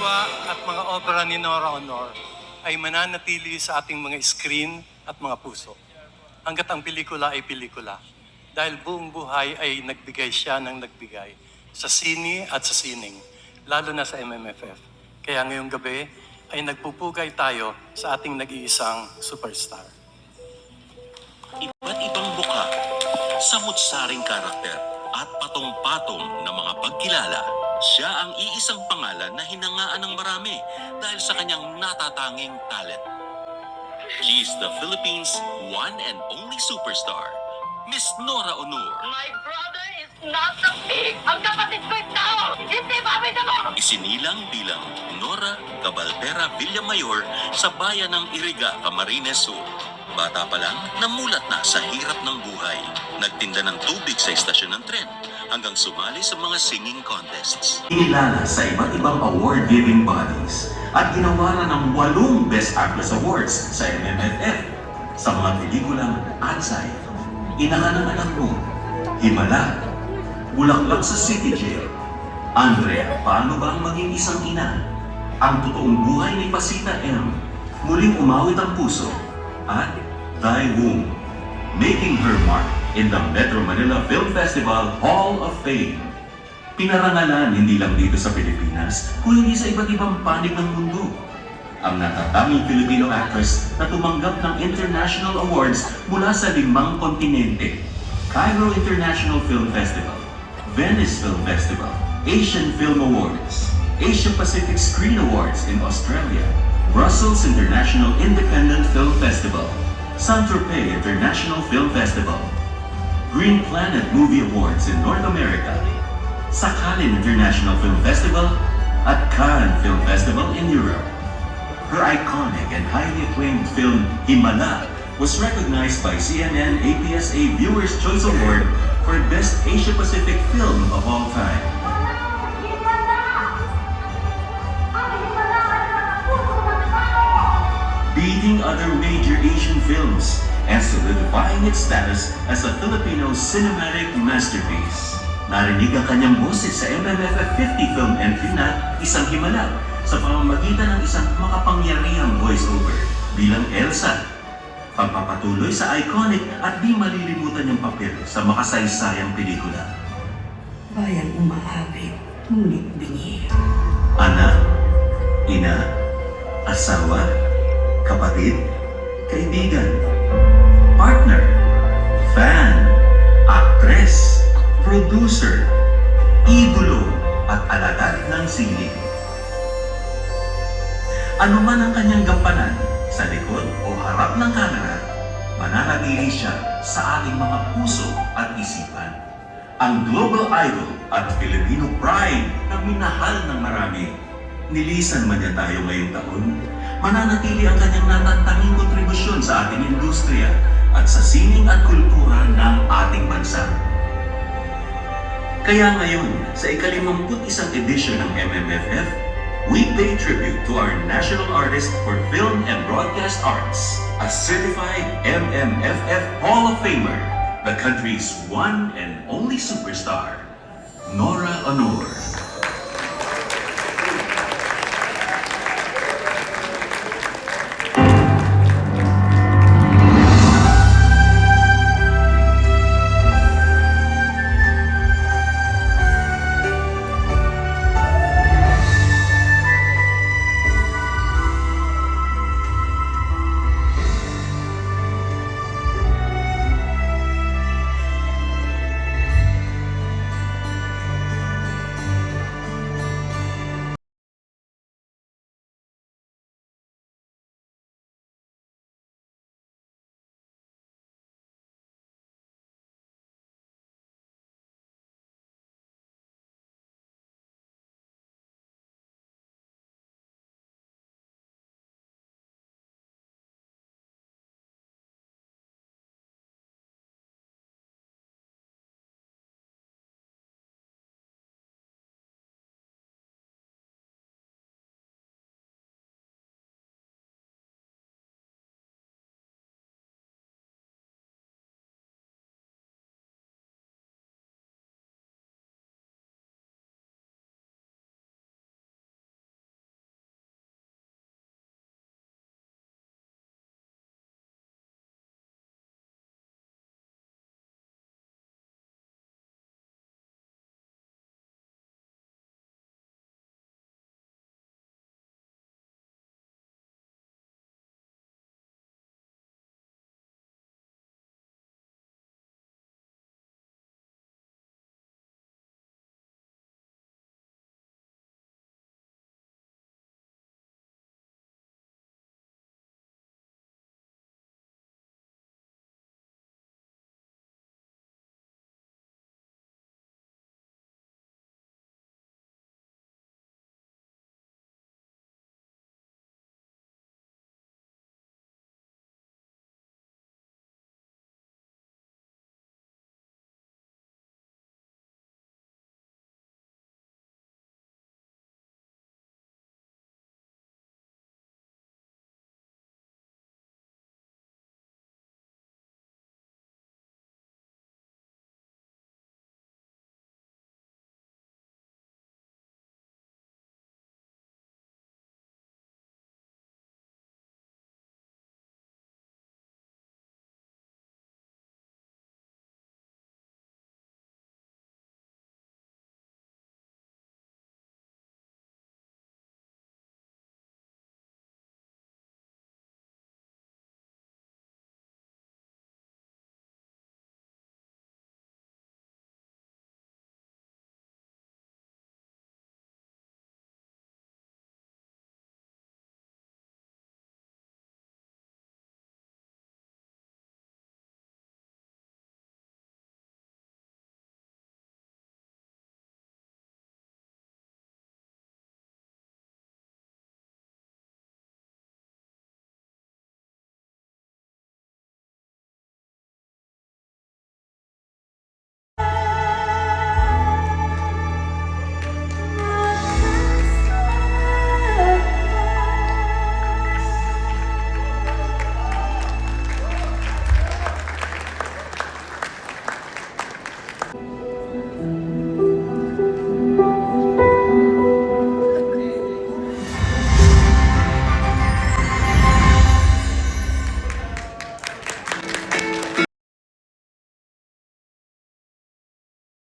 diwa at mga obra ni Nora Honor ay mananatili sa ating mga screen at mga puso. Hanggat ang pelikula ay pelikula. Dahil buong buhay ay nagbigay siya ng nagbigay sa sine at sa sining, lalo na sa MMFF. Kaya ngayong gabi ay nagpupugay tayo sa ating nag-iisang superstar. Iba't ibang mukha, samut-saring karakter at patong-patong na mga pagkilala. Siya ang iisang pangalan na hinangaan ng marami dahil sa kanyang natatanging talent. She is the Philippines' one and only superstar, Miss Nora Honor. My brother is not a pig! Ang kapatid ko ito! Hindi babay na mo! Isinilang bilang Nora Cabaltera Villamayor sa bayan ng Iriga, Camarines Sur. Bata pa lang, namulat na sa hirap ng buhay. Nagtinda ng tubig sa istasyon ng tren hanggang sumali sa mga singing contests. Inilala sa iba't ibang award-giving bodies at ginawaran ng 8 Best Actress Awards sa MMFF sa mga pelikulang Atsay, Inahan ng Anak Mo, Himala, Bulaklak sa City Jail, Andrea, Paano Ba Ang Maging Isang Ina, Ang Totoong Buhay ni Pasita M, Muling Umawit ang Puso, at Thy Womb, making her mark in the Metro Manila Film Festival Hall of Fame. Pinarangalan hindi lang dito sa Pilipinas, kundi sa iba't ibang panig ng mundo. Ang natatanging Filipino actress na tumanggap ng international awards mula sa 5 kontinente: Cairo International Film Festival, Venice Film Festival, Asian Film Awards, Asia Pacific Screen Awards in Australia, Brussels International Independent Film Festival, Saint-Tropez International Film Festival, Green Planet Movie Awards in North America, Sakhalin International Film Festival, at Cannes Film Festival in Europe. Her iconic and highly acclaimed film, Himala, was recognized by CNN APSA Viewers' Choice Award for Best Asia-Pacific Film of All Time. Beating other major Asian films and solidifying its status as a Filipino cinematic masterpiece. Narinig ang kanyang boses sa MMFF 50 film entry na Isang Himala sa pamamagitan ng isang makapangyarihang voiceover bilang Elsa. Pagpapatuloy sa iconic at di malilimutan niyang papel sa makasaysayang pelikula. Bayang umaawit, ngunit bingi. Anak, ina, asawa, kapatid, kaibigan, partner, fan, actress, producer, idolo, at alagad ng sining. Ano man ang kanyang gampanan, sa likod o harap ng kamera, mananatili siya sa ating mga puso at isipan. Ang global idol at Filipino pride na minahal ng marami. Nilisan man niya tayo ngayong taon, mananatili ang kanyang natatanging kontribusyon sa ating industriya at sa sining at kultura ng ating bansa. Kaya ngayon, sa ika-51 edisyon ng MMFF, we pay tribute to our National Artist for Film and Broadcast Arts, a certified MMFF Hall of Famer, the country's one and only superstar, Nora Honor.